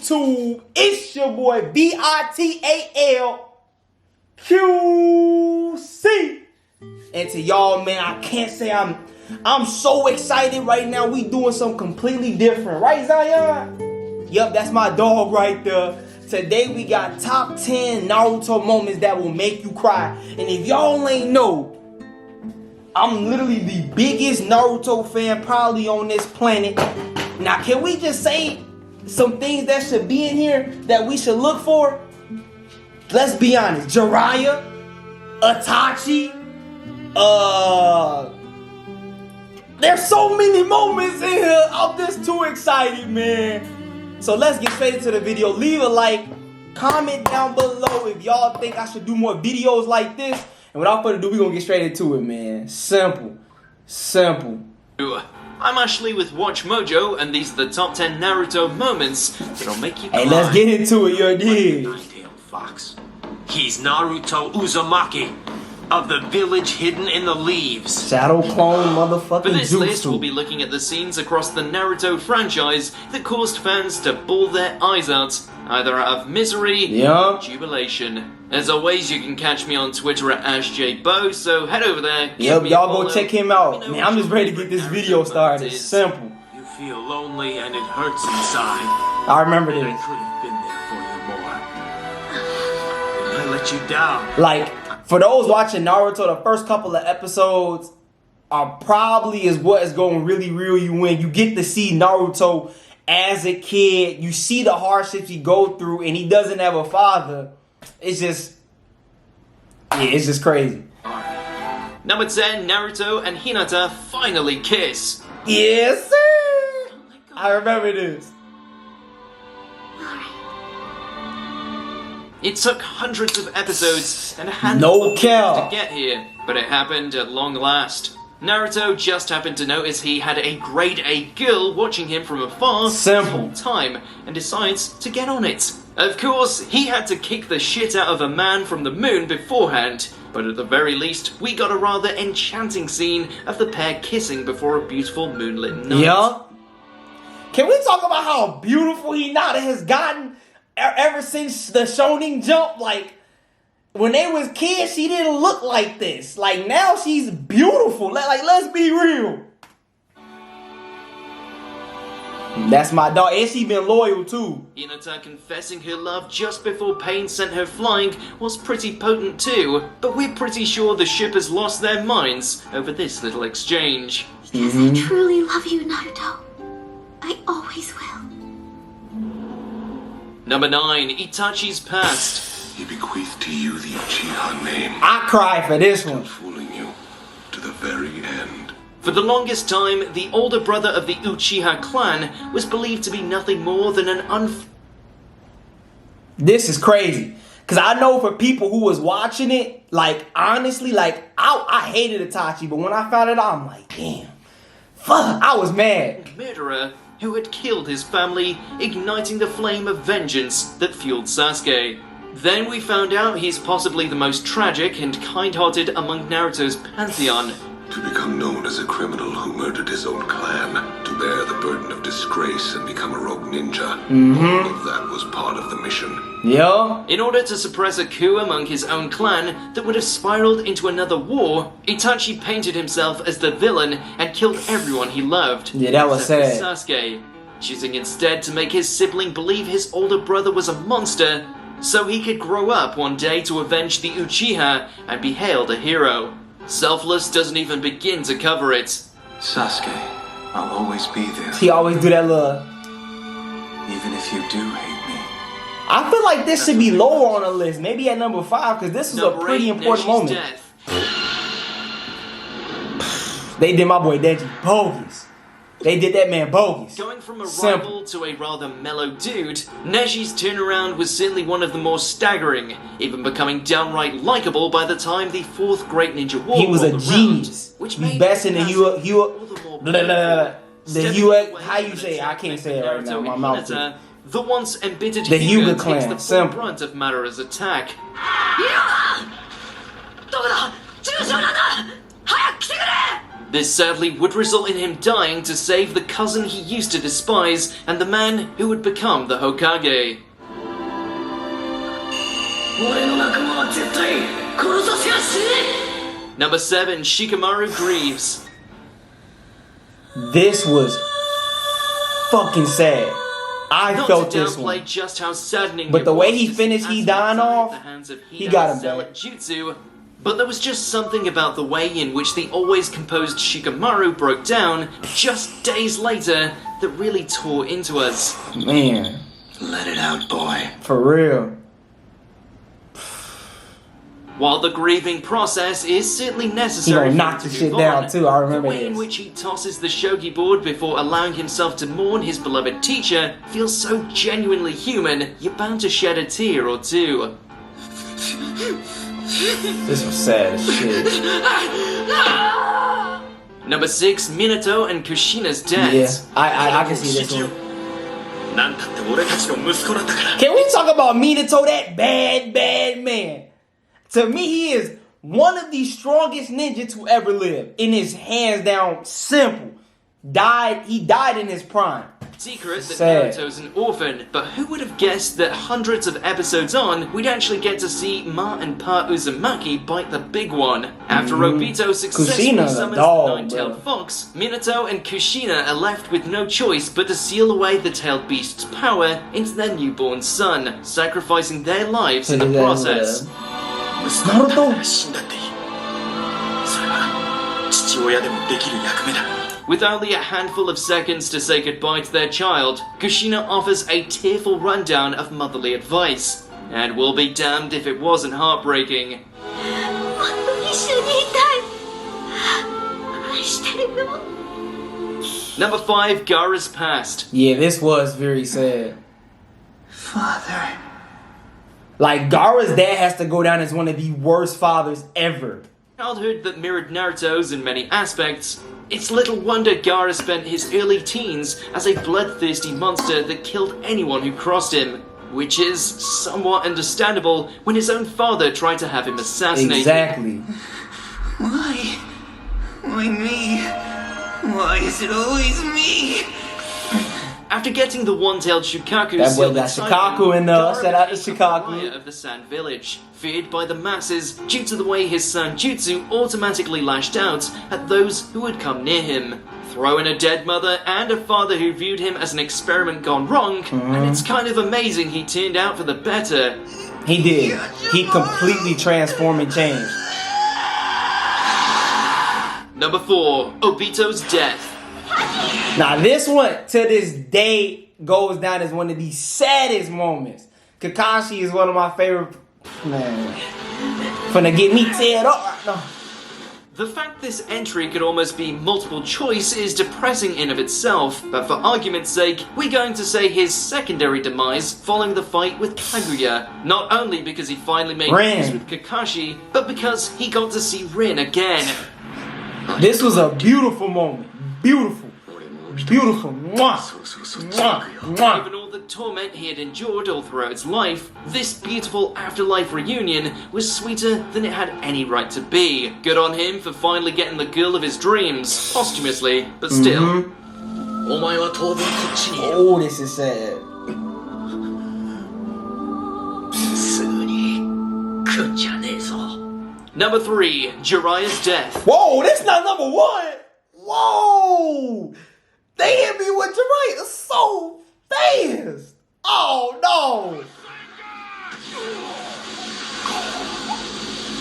YouTube? It's your boy VITALQC. And to y'all, man, I can't say I'm so excited right now. We doing something completely different, right, Zion? Yup, that's my dog right there. Today we got top 10 Naruto moments that will make you cry. And if y'all ain't know, I'm literally the biggest Naruto fan probably on this planet. Now, can we just say some things that should be in here that we should look for? Let's be honest. Jiraiya, Itachi, there's so many moments in here. I'm just too excited, man. So let's get straight into the video. Leave a like, comment down below if y'all think I should do more videos like this. And without further ado, we're gonna get straight into it, man. Simple. I'm Ashley with Watch Mojo, and these are the top 10 Naruto moments that'll make you cry. Hey, let's get into it, you dig. Nine-tailed fox. He's Naruto Uzumaki of the village hidden in the leaves. Shadow clone motherfucking For this list, jutsu. we'll be looking at the scenes across the Naruto franchise that caused fans to bawl their eyes out, either out of misery or jubilation. As always, you can catch me on Twitter at AshJBo, so head over there. Yep, y'all go check him out. Man, I'm just ready to get this video started. It's simple. You feel lonely and it hurts inside. I remember And I this. could have been there for you more. And I let you down. Like, for those watching Naruto, the first couple of episodes are probably what is going to really reel you in. You get to see Naruto as a kid. You see the hardships he go through, and he doesn't have a father. It's just crazy. Number 10, Naruto and Hinata finally kiss. Yes, sir. I remember this. It took hundreds of episodes and a handful of years to get here, but it happened at long last. Naruto just happened to notice he had a grade A girl watching him from afar the whole time and decides to get on it. Of course, he had to kick the shit out of a man from the moon beforehand, but at the very least, we got a rather enchanting scene of the pair kissing before a beautiful moonlit night. Yeah. Can we talk about how beautiful Hinata has gotten ever since the Shonen Jump? Like, when they was kids, she didn't look like this. Like, now she's beautiful. Like, let's be real. That's my dog. And she been loyal, too. Hinata confessing her love just before Pain sent her flying was pretty potent, too. But we're pretty sure the shippers lost their minds over this little exchange. Because I truly love you, Naruto. I always will. Number 9, Itachi's past. He bequeathed to you the Uchiha name. I cry for this one. Fooling you to the very end. For the longest time, the older brother of the Uchiha clan was believed to be nothing more than an This is crazy. Because I know for people who was watching it, like, honestly, like, I hated Itachi. But when I found it out, I'm like, damn. Fuck, I was mad. murderer who had killed his family, igniting the flame of vengeance that fueled Sasuke. Then we found out he's possibly the most tragic and kind-hearted among Naruto's pantheon. To become known as a criminal who murdered his own clan, to bear the burden of disgrace and become a rogue ninja. All of that was part of the mission. Yeah. In order to suppress a coup among his own clan that would have spiraled into another war, Itachi painted himself as the villain and killed everyone he loved. Yeah, that was except sad. for Sasuke, choosing instead to make his sibling believe his older brother was a monster, so he could grow up one day to avenge the Uchiha and be hailed a hero. Selfless doesn't even begin to cover it. Sasuke, I'll always be there. He always do that little... Even if you do hate me. I feel like this should be lower on the list. Maybe at number 5, because this is a pretty important moment. Death. They did my boy Deji bogus. They did that man bogus. Going from a rival to a rather mellow dude, Neji's turnaround was certainly one of the more staggering, even becoming downright likable by the time the 4th Great Ninja War He was a rolled genius. around, which He's made best in the Stepping how you say it? I can't say it right now. My mouth. Hinata, the once embittered The Hyuga Hyuga clan, takes the full simple. brunt of Madara's attack. This sadly would result in him dying to save the cousin he used to despise and the man who would become the Hokage. Number 7, Shikamaru grieves. This was fucking sad. I Not felt to this downplay one. just how saddening But it the way was he to finished, see he Asuka dying die at off, the hands of he got him Hinata's back. Jutsu. But there was just something about the way in which the always composed Shikamaru broke down just days later that really tore into us. Man, Let it out, boy. for real. While the grieving process is certainly He necessary, gonna for knock him to the shit move down on, too. I remember the way in this. which he tosses the shogi board before allowing himself to mourn his beloved teacher feels so genuinely human. You're bound to shed a tear or two. This was sad as shit. Number 6, Minato and Kushina's death. Yeah, I can see this one. なんたって俺たちの息子なんだから Can we talk about Minato, that bad man? To me, he is one of the strongest ninjas to ever live. In his hands down, simple. He died in his prime. Secret that Sad. Naruto's an orphan, but who would have guessed that hundreds of episodes on, we'd actually get to see Ma and Pa Uzumaki bite the big one. After Obito successfully Kushina's a summons dog, the nine-tailed bro. fox, Minato and Kushina are left with no choice but to seal away the tailed beast's power into their newborn son, sacrificing their lives in the process. 息子だから死んだっていいそれは父親でもできる役目だ With only a handful of seconds to say goodbye to their child, Kushina offers a tearful rundown of motherly advice. And we'll be damned if it wasn't heartbreaking. もっと一緒にいたい。愛してるよ。 Number 5, Gaara's past. Yeah, this was very sad. Father. Like, Gaara's dad has to go down as one of the worst fathers ever. Childhood that mirrored Naruto's in many aspects. It's little wonder Gaara spent his early teens as a bloodthirsty monster that killed anyone who crossed him. Which is somewhat understandable when his own father tried to have him assassinated. Exactly. Why? Why me? Why is it always me? After getting the one-tailed Shukaku That boy sealed got inside Shikaku him, in there. Gaara Shout out to became the Shikaku. pariah of the Sand Village, feared by the masses due to the way his Sanjutsu automatically lashed out at those who would come near him. Throw in a dead mother and a father who viewed him as an experiment gone wrong, and it's kind of amazing he turned out for the better. He did. He completely transformed and changed. Number 4, Obito's death. Now, this one, to this day, goes down as one of the saddest moments. Kakashi is one of my favorite... Man. Finna get me teared up right now. The fact this entry could almost be multiple choice is depressing in of itself, but for argument's sake, we're going to say his secondary demise following the fight with Kaguya, not only because he finally made peace with Kakashi, but because he got to see Rin again. This was a beautiful moment. Beautiful. Beautiful. Mwah. Mwah. Mwah. Given all the torment he had endured all throughout his life, this beautiful afterlife reunion was sweeter than it had any right to be. Good on him for finally getting the girl of his dreams, posthumously, but still. Oh, this is sad. Number 3, Jiraiya's death. Whoa, that's not number 1. Whoa. They hit me with Jiraiya so fast. Oh, no.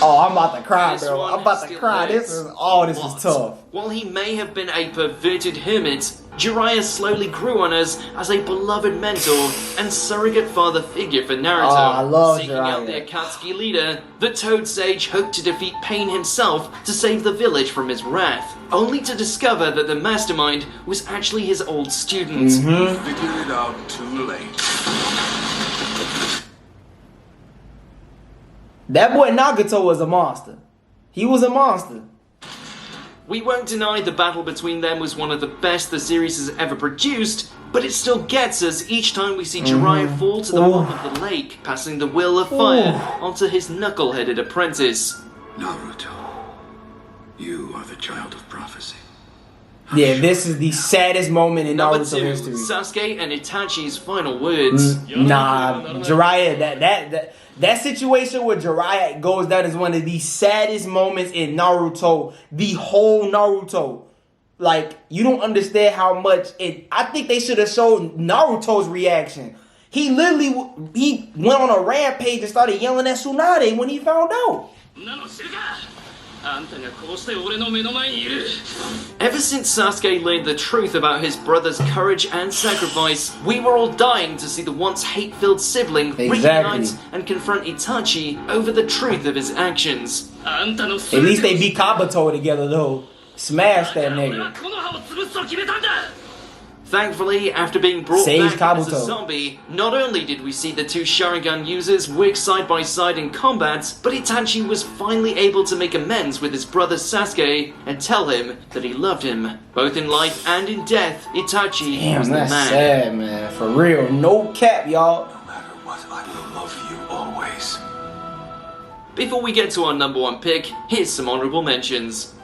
Oh, I'm about to cry, This bro. one I'm about to still cry. hurts This a is lot. tough. While he may have been a perverted hermit, Jiraiya slowly grew on us as a beloved mentor and surrogate father figure for Naruto. Oh, I love Seeking out the Jiraiya. Akatsuki leader, the Toad Sage hoped to defeat Pain himself to save the village from his wrath, only to discover that the mastermind was actually his old student. Figured it out too late. That boy Nagato was a monster. He was a monster. We won't deny the battle between them was one of the best the series has ever produced, but it still gets us each time we see Jiraiya fall to the bottom of the lake, passing the will of fire onto his knuckle-headed apprentice. Naruto. You are the child of prophecy. Yeah, this is the saddest moment in Number Naruto 2, history. Sasuke and Itachi's final words. Nah, Jiraiya, that situation where Jiraiya goes down is one of the saddest moments in Naruto. The whole Naruto. Like, you don't understand how much it... I think they should have showed Naruto's reaction. He literally... He went on a rampage and started yelling at Tsunade when he found out. Ever since Sasuke learned the truth about his brother's courage and sacrifice, we were all dying to see the once hate-filled sibling reunite and confront Itachi over the truth of his actions. At least they beat Kabuto together, though. Smash that nigga. Thankfully, after being brought Sage back as Kabuto. a zombie, not only did we see the two Sharingan users work side by side in combat, but Itachi was finally able to make amends with his brother Sasuke and tell him that he loved him. Both in life and in death, Itachi was the man. That's sad, man. For real. No cap, y'all. No matter what, I will love you always. Before we get to our number 1 pick, here's some honorable mentions.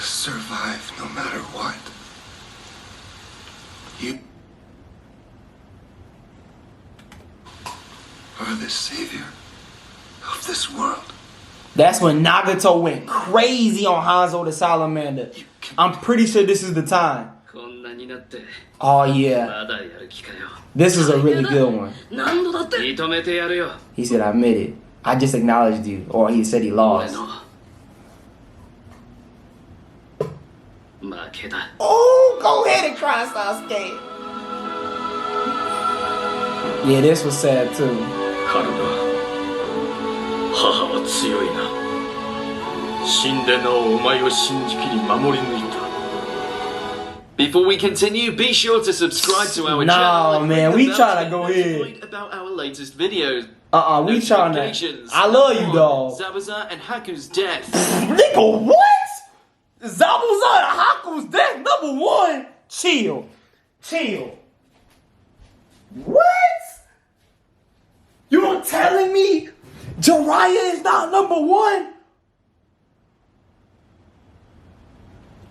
Survive no matter what. You are the savior of this world. That's when Nagato went crazy on Hanzo the Salamander. I'm pretty sure this is the time. Oh yeah. This is a really good one. He said, I admit it. I just acknowledged you. Or he said he lost. Oh, go ahead and cry, Sasuke. Yeah, this was sad too. Before we continue, be sure to subscribe to our channel. Nah, and man, click the we bell tryna to get go ahead. notified about our latest videos. We trying to. Notifications. I love you, dog. Zabuza and Haku's death. Nigga, what? Zabuza and Haku's death, number 1. Chill. What? You're telling me Jiraiya is not number 1?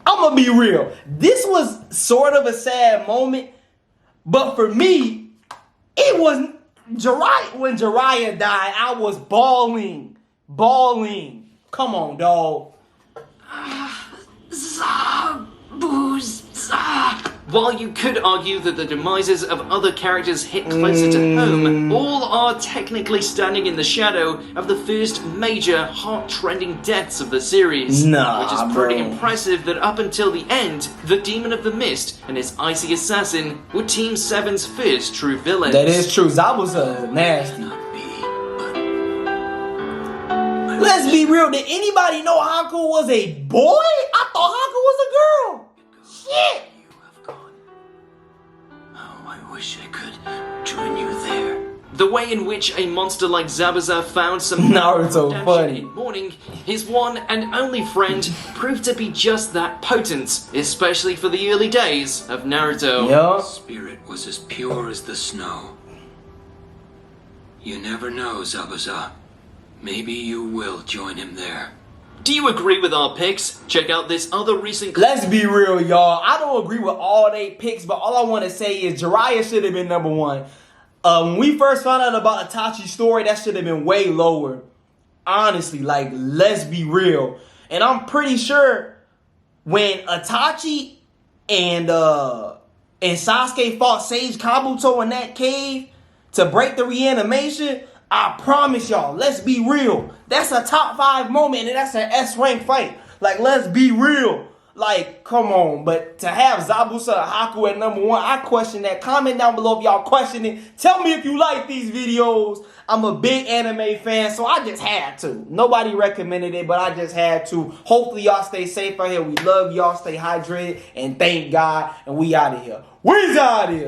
I'm gonna be real. This was sort of a sad moment, but for me, it was Jiraiya. When Jiraiya died, I was bawling. Come on, dog. While you could argue that the demises of other characters hit closer to home, all are technically standing in the shadow of the first major heart-trending deaths of the series. Which is pretty impressive that up until the end, the Demon of the Mist and his icy assassin were Team 7's first true villains. That is true. Zabuza is nasty. Let's be real. Did anybody know Haku was a boy? I thought Haku was a girl. Shit. I wish I could join you there. The way in which a monster like Zabuza found some Naruto redemption funny. in mourning, his one and only friend, proved to be just that potent, especially for the early days of Naruto. Yup. Spirit was as pure as the snow. You never know, Zabuza. Maybe you will join him there. Do you agree with our picks? Check out this other recent... Let's be real, y'all. I don't agree with all 8 picks, but all I want to say is Jiraiya should have been number 1. When we first found out about Itachi's story, that should have been way lower. Honestly, like, let's be real. And I'm pretty sure when Itachi and Sasuke fought Sage Kabuto in that cave to break the reanimation, I promise y'all, let's be real. That's a top 5 moment and that's an S-rank fight. Like, let's be real. Like, come on. But to have Zabuza and Haku at number 1, I question that. Comment down below if y'all question it. Tell me if you like these videos. I'm a big anime fan, so I just had to. Nobody recommended it, but I just had to. Hopefully y'all stay safe out here. We love y'all. Stay hydrated. And thank God. And we out of here. We's out of here.